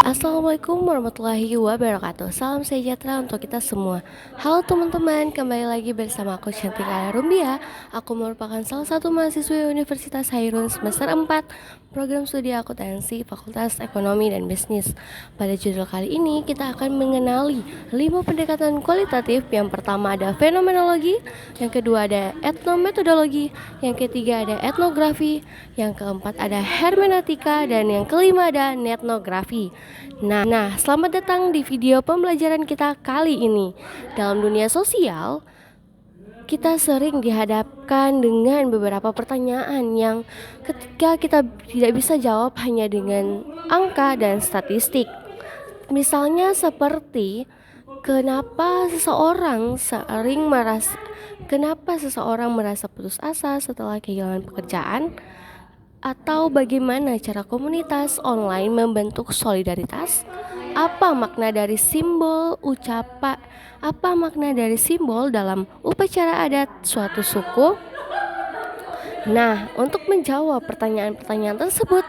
Assalamualaikum warahmatullahi wabarakatuh. Salam sejahtera untuk kita semua. Halo teman-teman, kembali lagi bersama aku Cantika Rumbia. Aku merupakan salah satu mahasiswa Universitas Hairun semester 4, program studi akuntansi Fakultas Ekonomi dan Bisnis. Pada judul kali ini kita akan mengenali 5 pendekatan kualitatif. Yang pertama ada fenomenologi, yang kedua ada etnometodologi, yang ketiga ada etnografi, yang keempat ada hermeneutika, dan yang kelima ada netnografi. Nah, selamat datang di video pembelajaran kita kali ini. Dalam dunia sosial, kita sering dihadapkan dengan beberapa pertanyaan yang ketika kita tidak bisa jawab hanya dengan angka dan statistik. Misalnya seperti kenapa seseorang merasa putus asa setelah kehilangan pekerjaan, atau bagaimana cara komunitas online membentuk solidaritas? Apa makna dari simbol dalam upacara adat suatu suku? Nah, untuk menjawab pertanyaan-pertanyaan tersebut,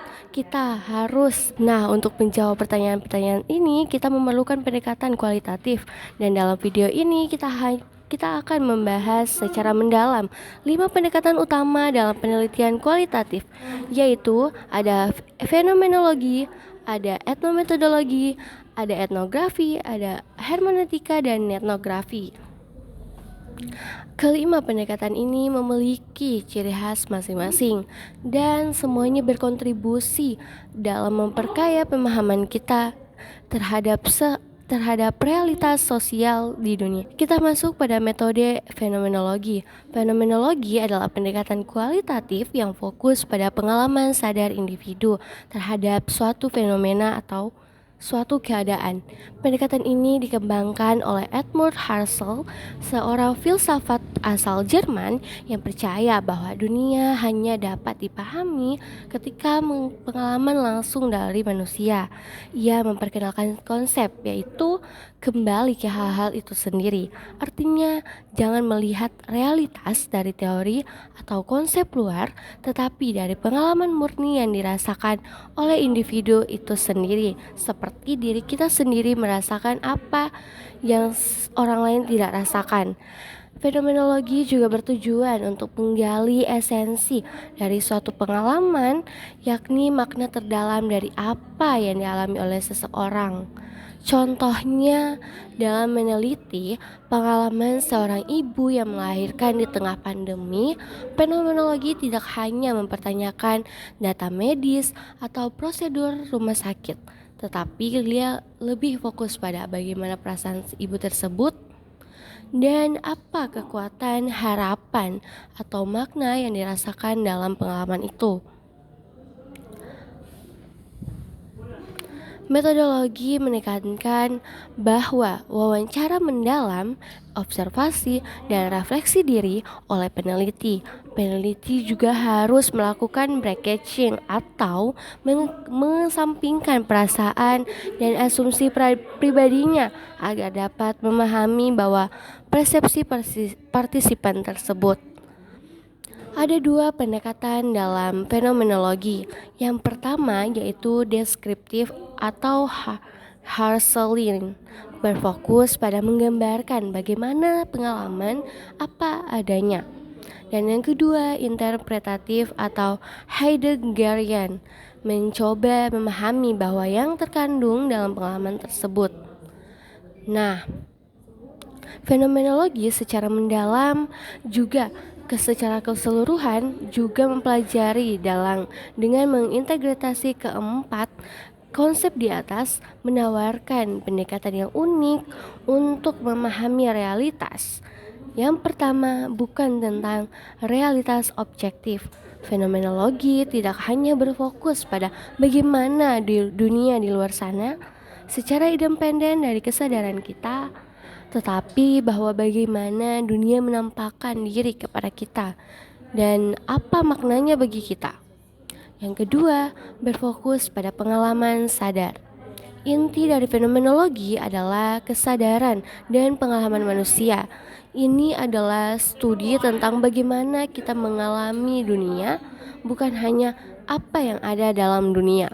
untuk menjawab pertanyaan-pertanyaan ini, kita memerlukan pendekatan kualitatif. Dan dalam video ini kita akan membahas secara mendalam 5 pendekatan utama dalam penelitian kualitatif, yaitu ada fenomenologi, ada etnometodologi, ada etnografi, ada hermeneutika, dan netnografi. Kelima pendekatan ini memiliki ciri khas masing-masing dan semuanya berkontribusi dalam memperkaya pemahaman kita terhadap realitas sosial di dunia. Kita masuk pada metode fenomenologi. Fenomenologi adalah pendekatan kualitatif yang fokus pada pengalaman sadar individu terhadap suatu fenomena atau suatu keadaan. Pendekatan ini dikembangkan oleh Edmund Husserl, seorang filsafat asal Jerman yang percaya bahwa dunia hanya dapat dipahami ketika pengalaman langsung dari manusia. Ia memperkenalkan konsep yaitu kembali ke hal-hal itu sendiri. Artinya, jangan melihat realitas dari teori atau konsep luar, tetapi dari pengalaman murni yang dirasakan oleh individu itu sendiri, seperti diri kita sendiri merasakan apa yang orang lain tidak rasakan. Fenomenologi juga bertujuan untuk menggali esensi dari suatu pengalaman, yakni makna terdalam dari apa yang dialami oleh seseorang. Contohnya, dalam meneliti pengalaman seorang ibu yang melahirkan di tengah pandemi, fenomenologi tidak hanya mempertanyakan data medis atau prosedur rumah sakit, tetapi dia lebih fokus pada bagaimana perasaan ibu tersebut dan apa kekuatan, harapan, atau makna yang dirasakan dalam pengalaman itu. Metodologi menekankan bahwa wawancara mendalam, observasi, dan refleksi diri oleh peneliti. Peneliti juga harus melakukan bracketting atau mengesampingkan perasaan dan asumsi pribadinya agar dapat memahami bahwa persepsi partisipan tersebut. Ada 2 pendekatan dalam fenomenologi. Yang pertama yaitu deskriptif atau Husserlian, berfokus pada menggambarkan bagaimana pengalaman apa adanya. Dan yang kedua interpretatif atau Heideggerian, mencoba memahami bahwa yang terkandung dalam pengalaman tersebut. Nah, fenomenologi secara mendalam juga secara keseluruhan juga mempelajari dengan mengintegrasi keempat konsep di atas, menawarkan pendekatan yang unik untuk memahami realitas. Yang pertama, bukan tentang realitas objektif. Fenomenologi tidak hanya berfokus pada bagaimana dunia di luar sana secara independen dari kesadaran kita, tetapi bahwa bagaimana dunia menampakkan diri kepada kita dan apa maknanya bagi kita. Yang kedua, berfokus pada pengalaman sadar. Inti dari fenomenologi adalah kesadaran dan pengalaman manusia. Ini adalah studi tentang bagaimana kita mengalami dunia, bukan hanya apa yang ada dalam dunia.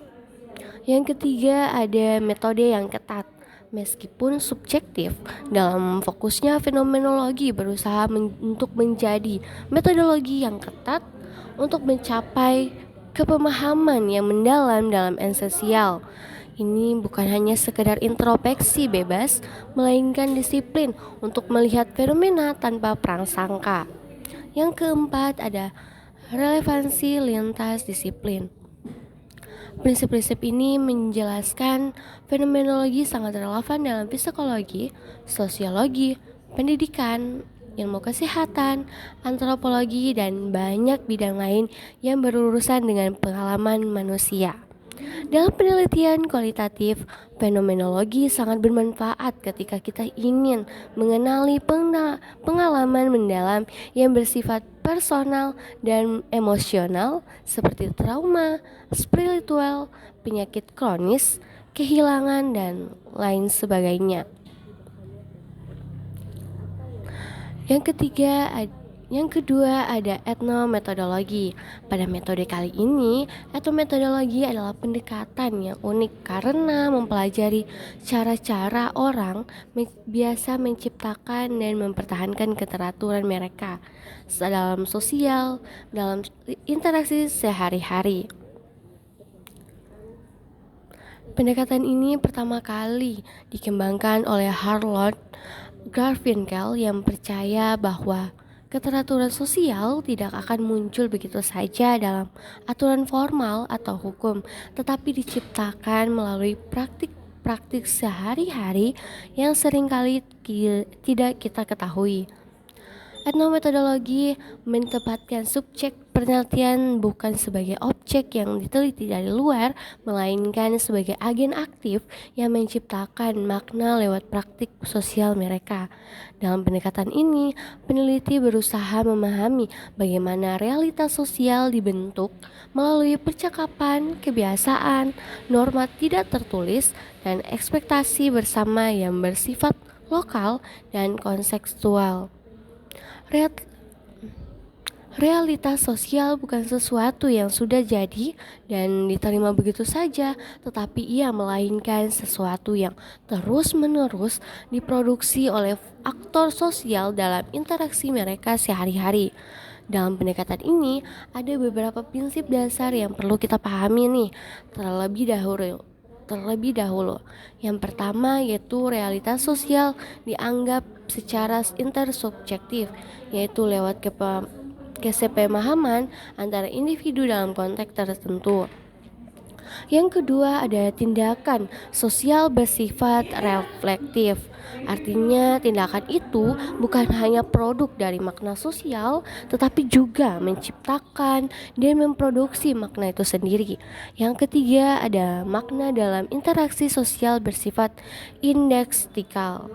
Yang ketiga, ada metode yang ketat. Meskipun subjektif, dalam fokusnya fenomenologi berusaha untuk menjadi metodologi yang ketat untuk mencapai kepemahaman yang mendalam dalam esensial. Ini bukan hanya sekedar introspeksi bebas, melainkan disiplin untuk melihat fenomena tanpa prasangka. Yang keempat, ada relevansi lintas disiplin. Prinsip-prinsip ini menjelaskan fenomenologi sangat relevan dalam psikologi, sosiologi, pendidikan, ilmu kesehatan, antropologi, dan banyak bidang lain yang berurusan dengan pengalaman manusia. Dalam penelitian kualitatif, fenomenologi sangat bermanfaat ketika kita ingin mengenali pengalaman mendalam yang bersifat personal dan emosional seperti trauma, spiritual, penyakit kronis, kehilangan, dan lain sebagainya. Yang kedua ada etnometodologi. Pada metode kali ini, etnometodologi adalah pendekatan yang unik karena mempelajari cara-cara orang biasa menciptakan dan mempertahankan keteraturan mereka dalam sosial, dalam interaksi sehari-hari. Pendekatan ini pertama kali dikembangkan oleh Harold Garfinkel yang percaya bahwa keteraturan sosial tidak akan muncul begitu saja dalam aturan formal atau hukum, tetapi diciptakan melalui praktik sehari-hari yang seringkali tidak kita ketahui. Etnometodologi menempatkan subjek penelitian bukan sebagai objek yang diteliti dari luar, melainkan sebagai agen aktif yang menciptakan makna lewat praktik sosial mereka. Dalam pendekatan ini, peneliti berusaha memahami bagaimana realitas sosial dibentuk melalui percakapan, kebiasaan, norma tidak tertulis, dan ekspektasi bersama yang bersifat lokal dan kontekstual. Realitas sosial bukan sesuatu yang sudah jadi dan diterima begitu saja, tetapi ia melainkan sesuatu yang terus-menerus diproduksi oleh aktor sosial dalam interaksi mereka sehari-hari. Dalam pendekatan ini, ada beberapa prinsip dasar yang perlu kita pahami nih terlebih dahulu. Yang pertama yaitu realitas sosial dianggap secara intersubjektif, yaitu lewat kesepemahaman antara individu dalam konteks tertentu. Yang kedua ada tindakan sosial bersifat reflektif. Artinya tindakan itu bukan hanya produk dari makna sosial, tetapi juga menciptakan dan memproduksi makna itu sendiri. Yang ketiga ada makna dalam interaksi sosial bersifat indeksikal,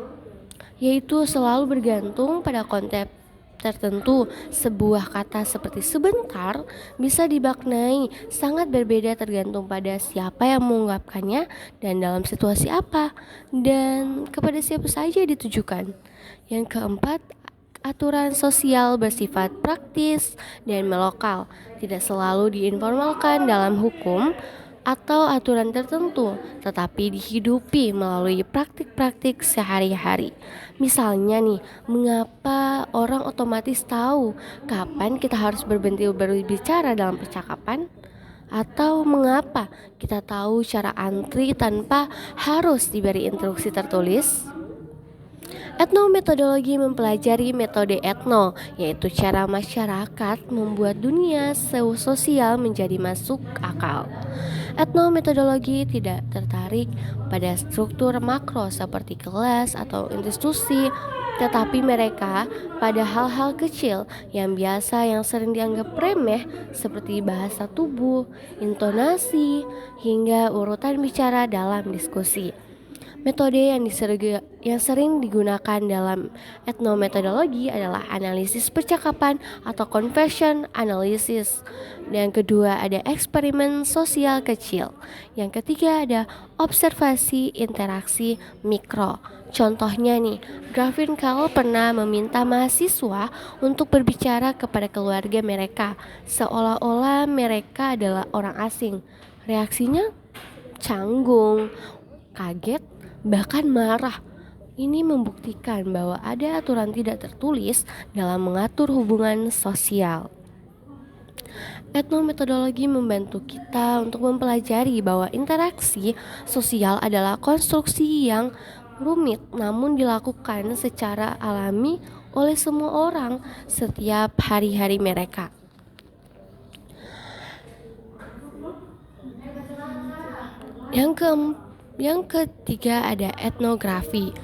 yaitu selalu bergantung pada konteks tertentu. Sebuah kata seperti sebentar bisa dimaknai sangat berbeda tergantung pada siapa yang mengungkapkannya dan dalam situasi apa dan kepada siapa saja ditujukan. Yang keempat, aturan sosial bersifat praktis dan melokal, tidak selalu diinformalkan dalam hukum atau aturan tertentu, tetapi dihidupi melalui praktik-praktik sehari-hari. Misalnya nih, mengapa orang otomatis tahu kapan kita harus berhenti berbicara dalam percakapan? Atau mengapa kita tahu cara antri tanpa harus diberi instruksi tertulis? Etnometodologi mempelajari metode etno, yaitu cara masyarakat membuat dunia sosial menjadi masuk akal. Etnometodologi tidak tertarik pada struktur makro seperti kelas atau institusi, tetapi mereka pada hal-hal kecil yang sering dianggap remeh seperti bahasa tubuh, intonasi, hingga urutan bicara dalam diskusi. Metode yang sering digunakan dalam etnometodologi adalah analisis percakapan atau conversion analysis. Dan yang kedua ada eksperimen sosial kecil. Yang ketiga ada observasi interaksi mikro. Contohnya nih, Garfinkel pernah meminta mahasiswa untuk berbicara kepada keluarga mereka, seolah-olah mereka adalah orang asing. Reaksinya canggung, kaget, bahkan marah. Ini membuktikan bahwa ada aturan tidak tertulis dalam mengatur hubungan sosial. Etnometodologi membantu kita untuk mempelajari bahwa interaksi sosial adalah konstruksi yang rumit namun dilakukan secara alami oleh semua orang setiap hari-hari mereka. Yang ketiga ada etnografi.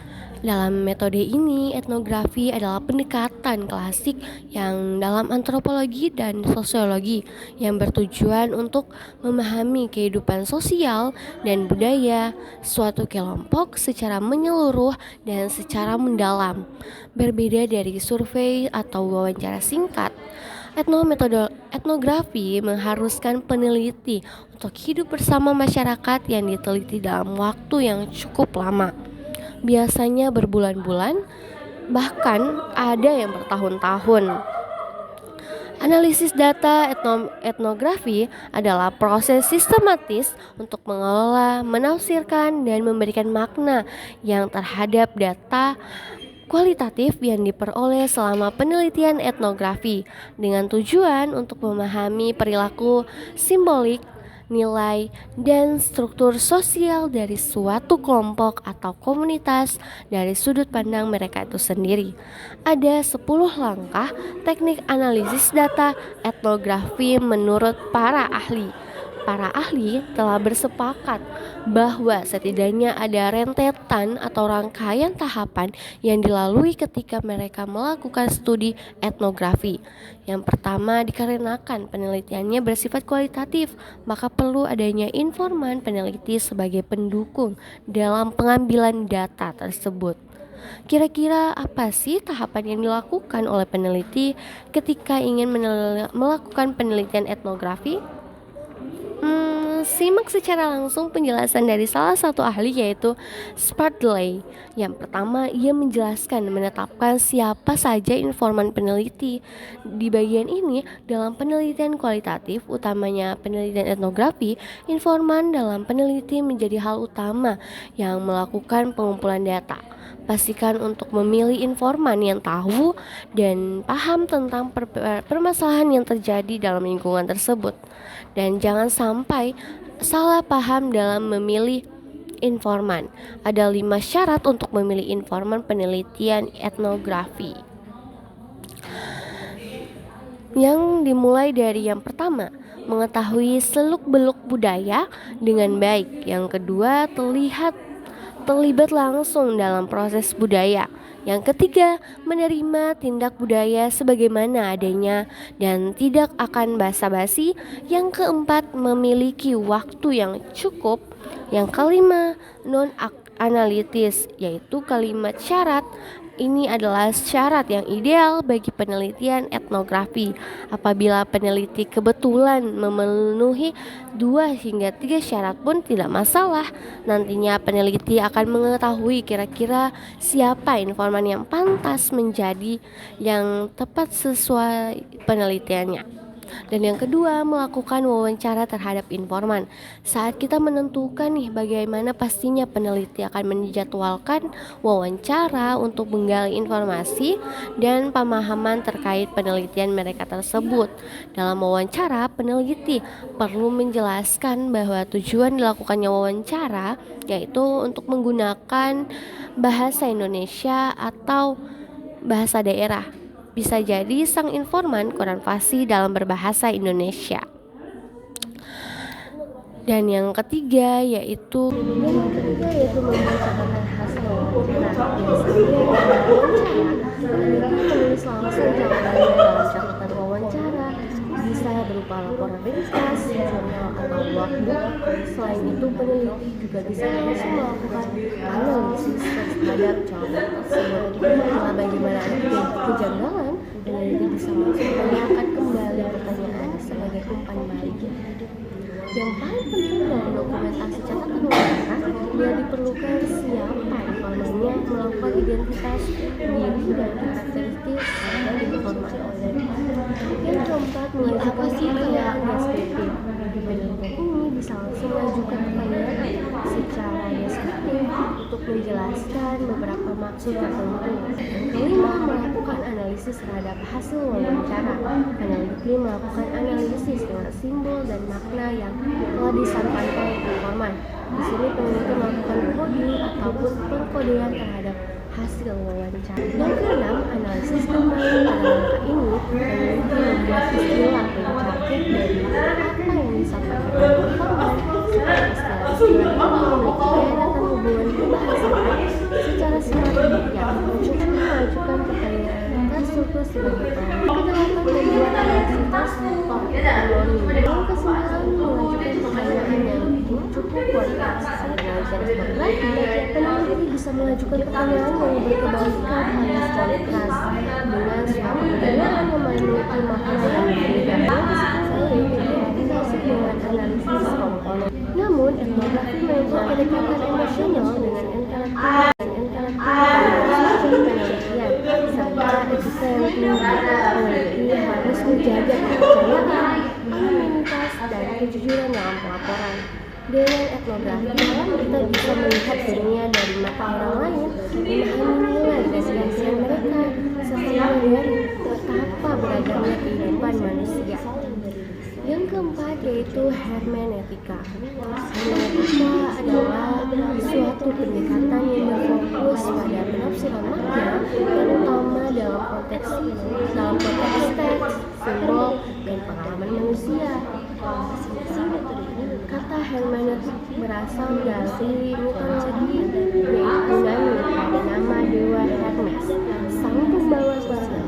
Dalam metode ini, etnografi adalah pendekatan klasik yang dalam antropologi dan sosiologi yang bertujuan untuk memahami kehidupan sosial dan budaya suatu kelompok secara menyeluruh dan secara mendalam. Berbeda dari survei atau wawancara singkat, etnografi mengharuskan peneliti untuk hidup bersama masyarakat yang diteliti dalam waktu yang cukup lama. Biasanya berbulan-bulan, bahkan ada yang bertahun-tahun. Analisis data etnografi adalah proses sistematis untuk mengelola, menafsirkan, dan memberikan makna yang terhadap data kualitatif yang diperoleh selama penelitian etnografi dengan tujuan untuk memahami perilaku simbolik, nilai, dan struktur sosial dari suatu kelompok atau komunitas dari sudut pandang mereka itu sendiri. Ada 10 langkah teknik analisis data etnografi menurut para ahli. Para ahli telah bersepakat bahwa setidaknya ada rentetan atau rangkaian tahapan yang dilalui ketika mereka melakukan studi etnografi. Yang pertama, dikarenakan penelitiannya bersifat kualitatif, maka perlu adanya informan peneliti sebagai pendukung dalam pengambilan data tersebut. Kira-kira apa sih tahapan yang dilakukan oleh peneliti ketika ingin melakukan penelitian etnografi? Simak secara langsung penjelasan dari salah satu ahli yaitu Spardley. Yang pertama, ia menjelaskan menetapkan siapa saja informan peneliti. Di bagian ini, dalam penelitian kualitatif, utamanya penelitian etnografi, informan dalam peneliti menjadi hal utama yang melakukan pengumpulan data. Pastikan untuk memilih informan yang tahu dan paham tentang permasalahan yang terjadi dalam lingkungan tersebut. Dan jangan sampai salah paham dalam memilih informan. Ada 5 syarat untuk memilih informan penelitian etnografi. Yang dimulai dari yang pertama, mengetahui seluk-beluk budaya dengan baik. Yang kedua, terlibat langsung dalam proses budaya. Yang ketiga, menerima tindak budaya sebagaimana adanya dan tidak akan basa-basi. Yang keempat, memiliki waktu yang cukup. Yang kelima, non-analitis, yaitu kalimat syarat. Ini adalah syarat yang ideal bagi penelitian etnografi. Apabila peneliti kebetulan memenuhi 2 hingga 3 syarat pun tidak masalah. Nantinya peneliti akan mengetahui kira-kira siapa informan yang pantas menjadi yang tepat sesuai penelitiannya. Dan yang kedua, melakukan wawancara terhadap informan. Saat kita menentukan nih bagaimana pastinya peneliti akan menjadwalkan wawancara untuk menggali informasi dan pemahaman terkait penelitian mereka tersebut. Dalam wawancara, peneliti perlu menjelaskan bahwa tujuan dilakukannya wawancara yaitu untuk menggunakan bahasa Indonesia atau bahasa daerah. Bisa jadi sang informan kurang fasih dalam berbahasa Indonesia. Dan yang ketiga yaitu membuat catatan hasil wawancara. Menulis langsung jawabannya dalam catatan wawancara, bisa berupa laporan ringkas, jurnal atau waktu. Selain itu, peneliti juga bisa langsung melakukan analisis terhadap calon tersebut. Setelah bagaimana ada kejanggalan, peneliti bisa langsung menanyakan kembali pertanyaan sebagai umpan balik. Yang paling penting dalam dokumentasi catatan wawancara, dia diperlukan siapa informannya, melakukan identitas diri dan karakteristik yang diinformasi. Yang keempat, mengajukan pertanyaan deskriptif. Peneliti ini bisa langsung mengajukan pertanyaan secara deskriptif untuk menjelaskan beberapa maksud tertentu. Yang kelima, melakukan analisis terhadap hasil wawancara. Peneliti melakukan analisis dengan simbol dan makna yang telah disampaikan informan. Di sini peneliti melakukan coding ataupun pengkodean terhadap hasil wawancara. Yang keenam, analisis kembali. Pada langkah ini, peneliti membuat istilah pencakup dari apa yang disampaikan informan. Istilah-istilah ini memiliki kaitan hubungan kebahasaan secara semacam yang cukup mengajukan pertanyaan terstruktur sebagai peran. Kedelapan, membuat analisis terstruktur anonim. Yang kesembilan, mengajukan pertanyaan yang cukup kualitas. Analisis etnografi, peneliti bisa mengajukan pertanyaan yang berkebalikan alias kualitas dengan suatu pertanyaan yang memiliki makna yang berbeda. Dikasih dengan analisis komponen. Namun, etnografi memiliki kedekatan emosional dengan intelektual penelitian serta etika yang tinggi. Peneliti harus menjaga kepercayaan, anonimitas, dan kejujuran dalam pelaporan. Dengan etnografi, kita bisa melihat dunia dari mata orang lain, memahami nilai dan kebiasaan mereka, serta menyadari betapa beragamnya kehidupan manusia. Yang keempat yaitu hermeneutika. Hermeneutika adalah suatu pendekatan yang berfokus pada penafsiran makna, terutama dalam konteks teks, simbol, dan pengalaman manusia. Kata hermeneutik berasal dari mitologi Yunani pada nama dewa Hermes, sang pembawa bahasa.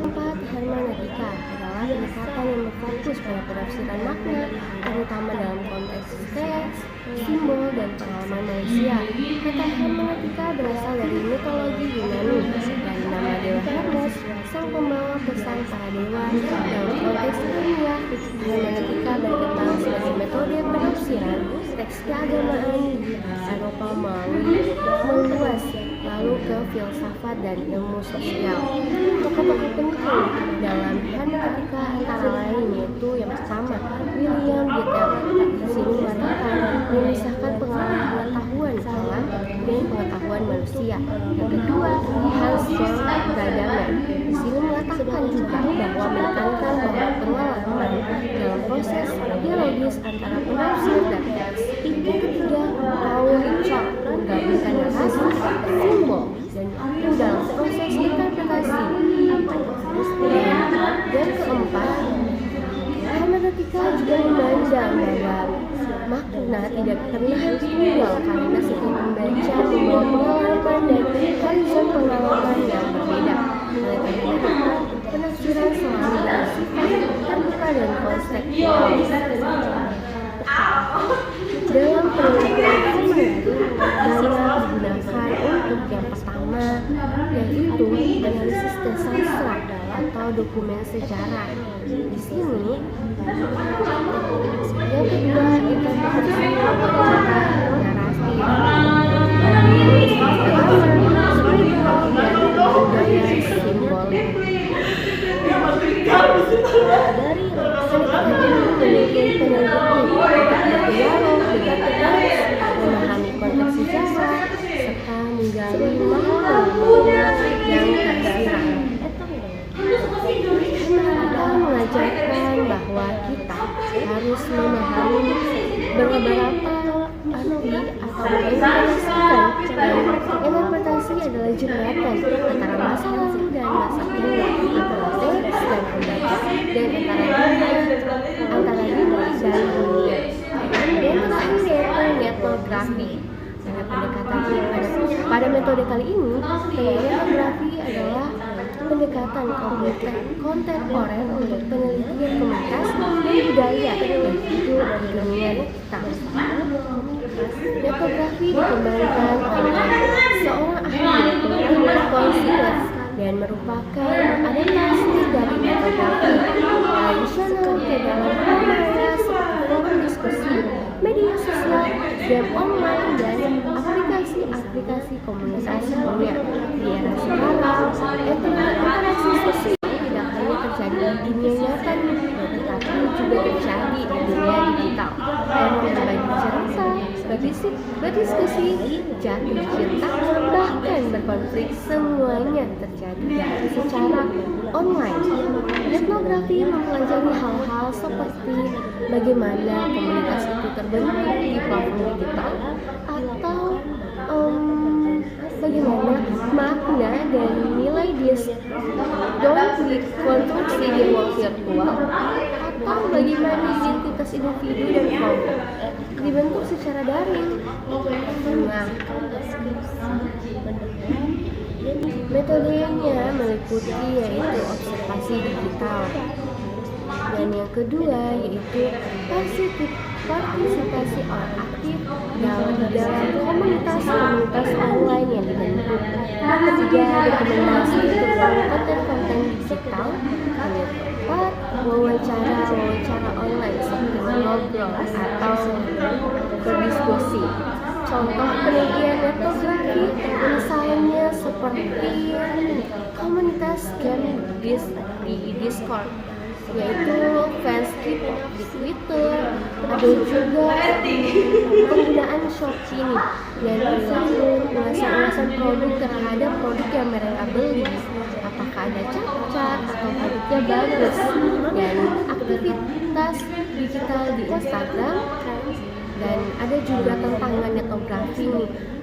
Hermeneutika adalah pendekatan yang berfokus pada penafsiran makna, terutama dalam konteks teks, simbol, dan pengalaman manusia. Kata hermeneutika berasal dari mitologi Yunani dari nama dewa Hermes, sang pembawa pesan para dewa. Dalam konteks ilmiah, hermeneutika berkembang sebagai metode penafsiran teks keagamaan di Eropa meluas lalu ke filsafat dan ilmu sosial. Tokoh-tokoh penting dalam hermeneutika antara lain yaitu yang pertama, William Gilbert. Di sini mengatakan memisahkan pengetahuan alam dan pengetahuan manusia. Yang kedua, Hans John Gadamer. Di sini mengatakan juga bahwa menekankan bahwa pengalaman dalam proses dialogis antara penafsir dan teks. Yang ketiga, Paul Richard menggabungkan narasi, simbol, dan itu dalam proses interpretasi. Dan keempat, hermeneutika juga memandang bahwa makna tidak pernah tunggal karena setiap pembaca membawa pengalaman dan horizon pengalaman yang berbeda. Oleh karena itu, penafsiran selalu bersifat terbuka dan kontekstual. Dalam penelitian banyak digunakan untuk yang pertama yaitu analisis sastra atau dokumen sejarah. Di sini yang kedua interpretasi wawancara, narasi, budaya simbolik. Dari peneliti berdialog dengan teks, memahami konteks sejarah, serta menggali makna yang tersirat. Hermeneutika mengajarkan bahwa kita harus memahami beberapa arti atau menginterpretasikan, dan interpretasi adalah jembatan antara masa lalu dan masa kini, antara teks dan pembaca, dan antara dunia dan dunia. Dan terakhir yaitu etnografi. Pada metode kali ini, etnografi adalah pendekatan kontemporer untuk penelitian komunitas dan budaya yang hidup di dunia digital. Etnografi dikembangkan oleh seorang ahli lingkungan konsilet dan merupakan adaptasi dari metode tradisional ke dalam media seperti forum diskusi, media sosial, game online, dan aplikasi komunitas dunia. Di era sekarang, interaksi sosial tidak hanya terjadi di dunia nyata, tetapi juga terjadi di dunia digital. Dan berbagi cerita, berdiskusi, jatuh cinta, bahkan berkonflik, semuanya terjadi secara online. Etnografi mempelajari hal-hal seperti bagaimana komunitas itu terbentuk di platform digital, atau bagaimana makna dan nilai konstruksi di ruang virtual, atau bagaimana identitas individu dan kelompok dibentuk secara daring. Nah, metodenya meliputi yaitu observasi digital, dan yang kedua yaitu partisipasi orang aktif dalam komunitas online yang dibentuk. Yang ketiga, dokumentasi tentang konten digital, lewat wawancara online seperti ngobrol atau berdiskusi. Contoh penelitian etnografi misalnya seperti komunitas game di Discord, yaitu fans K-pop di Twitter. Ada juga penggunaan Shopee dan ulasan produk terhadap produk yang mereka beli, apakah ada cacat atau produknya bagus, dan aktivitas digital di Instagram. Dan ada juga tantangan etnografi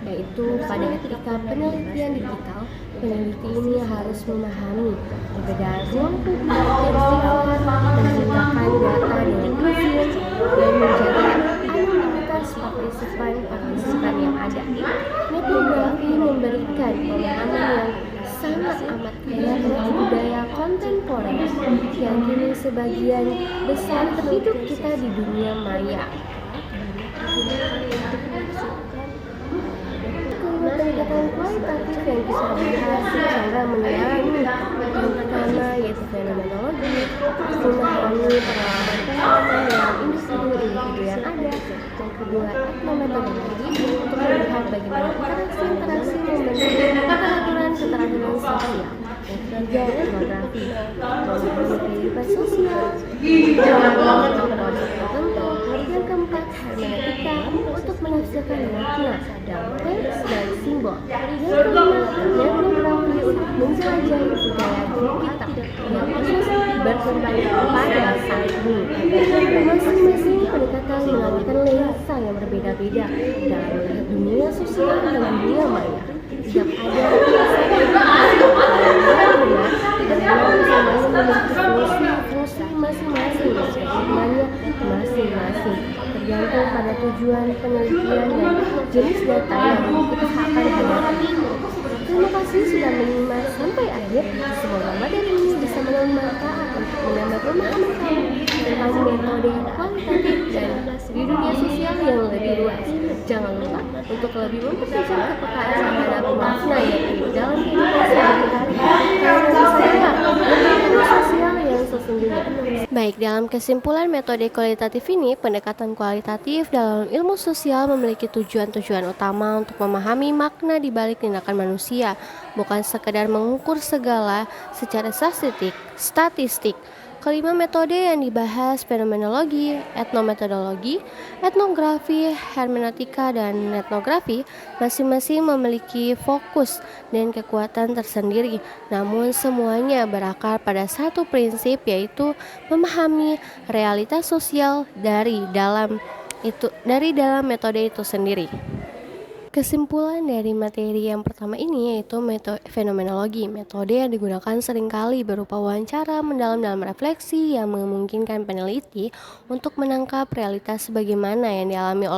yaitu pada etika penelitian digital. Peneliti ini harus memahami perbedaan ruang publik menciptakan data dengan izin, dan menjaga anonimitas partisipan yang ada. Etnografi memberikan pemahaman yang sangat amat kaya tentang budaya kontemporer yang kini sebagian besar penduduk kita di dunia maya. Pendekatan kualitatif yang bisa dibahas secara mendalam. Yang pertama yaitu fenomenologi, memahami pengalaman dalam individu yang ada. Yang kedua, etnometodologi, untuk melihat bagaimana interaksi membentuk keteraturan sosial. Yang ketiga, etnografi, memahami kehidupan sosial dalam kelompok tertentu. Yang keempat, hermeneutika, untuk menafsirkan makna dalam teks dan simbol. Yang kelima, etnografi, untuk menjelajahi budaya kita yang terus berkembang pada saat ini. Masing-masing pendekatan menggunakan lensa yang berbeda-beda dalam melihat dunia sosial dan dunia maya. Tidak ada semuanya memiliki fungsi masing-masing dan kegunaannya masing-masing, tergantung pada tujuan penelitian dan jenis data yang kita akan hadapi. Terima kasih sudah menyimak sampai akhir. Semoga materi ini bisa bermanfaat untuk menambah pemahaman kamu tentang metode kualitatif dan di dunia sosial yang lebih luas. Jangan lupa untuk lebih mempertajam kepekaan terhadap makna yang dalam kehidupan sehari-hari, karena bisa sosial yang sesungguhnya. Baik, dalam kesimpulan metode kualitatif ini, pendekatan kualitatif dalam ilmu sosial memiliki tujuan-tujuan utama untuk memahami makna di balik tindakan manusia, bukan sekedar mengukur segala secara statistik. Kelima metode yang dibahas, fenomenologi, etnometodologi, etnografi, hermeneutika, dan etnografi, masing-masing memiliki fokus dan kekuatan tersendiri. Namun semuanya berakar pada satu prinsip, yaitu memahami realitas sosial dari dalam metode itu sendiri. Kesimpulan dari materi yang pertama ini yaitu metode fenomenologi. Metode yang digunakan seringkali berupa wawancara mendalam dalam refleksi yang memungkinkan peneliti untuk menangkap realitas sebagaimana yang dialami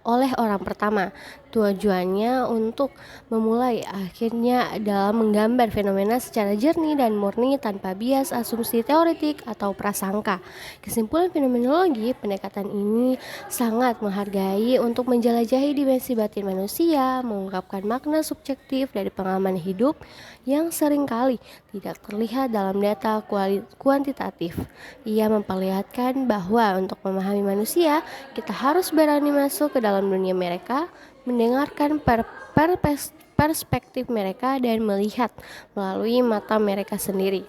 oleh orang pertama. Tujuannya untuk memulai akhirnya dalam menggambar fenomena secara jernih dan murni tanpa bias asumsi teoretik atau prasangka. Kesimpulan fenomenologi, pendekatan ini sangat menghargai untuk menjelajahi dimensi batin manusia, mengungkapkan makna subjektif dari pengalaman hidup yang seringkali tidak terlihat dalam data kuantitatif. Ia memperlihatkan bahwa untuk memahami manusia, kita harus berani masuk ke dalam dunia mereka, mendengarkan perspektif mereka dan melihat melalui mata mereka sendiri.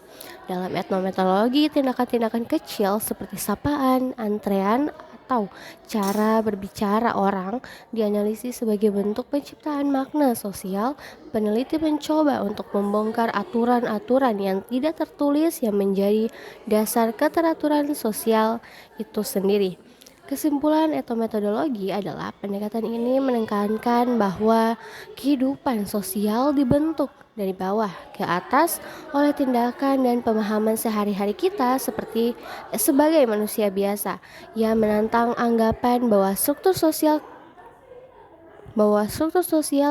Dalam etnometodologi, tindakan-tindakan kecil seperti sapaan, antrean, atau cara berbicara orang dianalisis sebagai bentuk penciptaan makna sosial. Peneliti mencoba untuk membongkar aturan-aturan yang tidak tertulis yang menjadi dasar keteraturan sosial itu sendiri. Kesimpulan etnometodologi adalah pendekatan ini menekankan bahwa kehidupan sosial dibentuk dari bawah ke atas oleh tindakan dan pemahaman sehari-hari kita sebagai manusia biasa yang menantang anggapan bahwa struktur sosial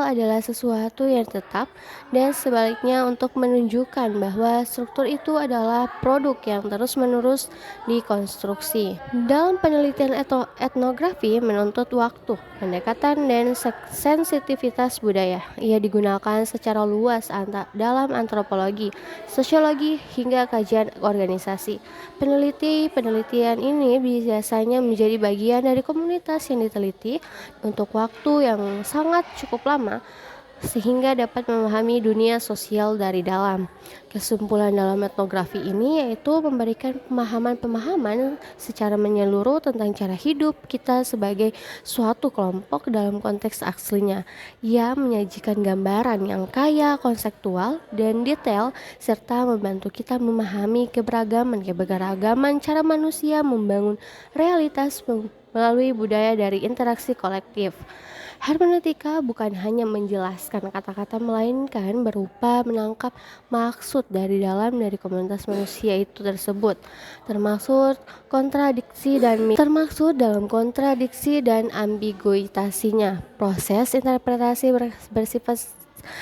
adalah sesuatu yang tetap dan sebaliknya untuk menunjukkan bahwa struktur itu adalah produk yang terus-menerus dikonstruksi. Dalam penelitian etnografi menuntut waktu, pendekatan dan sensitivitas budaya. Ia digunakan secara luas dalam antropologi, sosiologi hingga kajian organisasi. Penelitian ini biasanya menjadi bagian dari komunitas yang diteliti untuk waktu yang sangat cukup lama sehingga dapat memahami dunia sosial dari dalam. Kesimpulan dalam etnografi ini yaitu memberikan pemahaman secara menyeluruh tentang cara hidup kita sebagai suatu kelompok dalam konteks aslinya. Ia menyajikan gambaran yang kaya, konseptual, dan detail serta membantu kita memahami keberagaman cara manusia membangun realitas melalui budaya dari interaksi kolektif. Hermeneutika bukan hanya menjelaskan kata-kata melainkan berupa menangkap maksud dari komunitas manusia itu tersebut, termasuk dalam kontradiksi dan ambiguitasinya. Proses interpretasi bersifat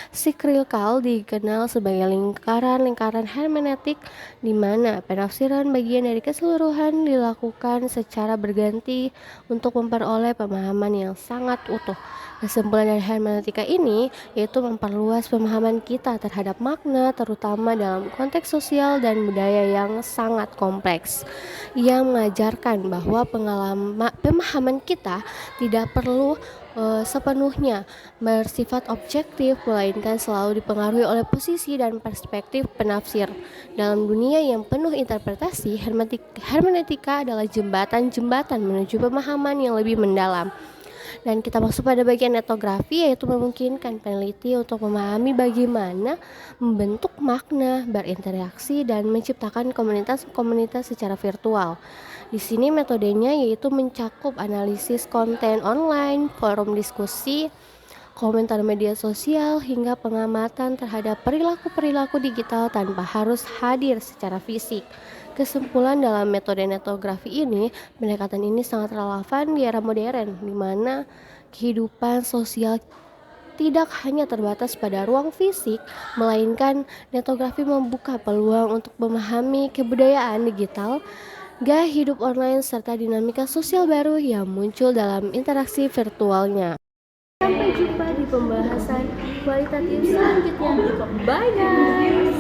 Sikrikal dikenal sebagai lingkaran hermeneutik di mana penafsiran bagian dari keseluruhan dilakukan secara berganti untuk memperoleh pemahaman yang sangat utuh. Kesimpulan dari hermeneutika ini yaitu memperluas pemahaman kita terhadap makna terutama dalam konteks sosial dan budaya yang sangat kompleks. Ia mengajarkan bahwa pemahaman kita tidak perlu sepenuhnya bersifat objektif, melainkan selalu dipengaruhi oleh posisi dan perspektif penafsir. Dalam dunia yang penuh interpretasi, hermeneutika adalah jembatan menuju pemahaman yang lebih mendalam. Dan kita masuk pada bagian etnografi, yaitu memungkinkan peneliti untuk memahami bagaimana membentuk makna, berinteraksi, dan menciptakan komunitas-komunitas secara virtual. Di sini metodenya yaitu mencakup analisis konten online, forum diskusi, komentar media sosial, hingga pengamatan terhadap perilaku-perilaku digital tanpa harus hadir secara fisik. Kesimpulan dalam metode etnografi ini, pendekatan ini sangat relevan di era modern, di mana kehidupan sosial tidak hanya terbatas pada ruang fisik, melainkan etnografi membuka peluang untuk memahami kebudayaan digital, gaya hidup online, serta dinamika sosial baru yang muncul dalam interaksi virtualnya. Sampai jumpa di pembahasan kualitatif selanjutnya. Bye guys!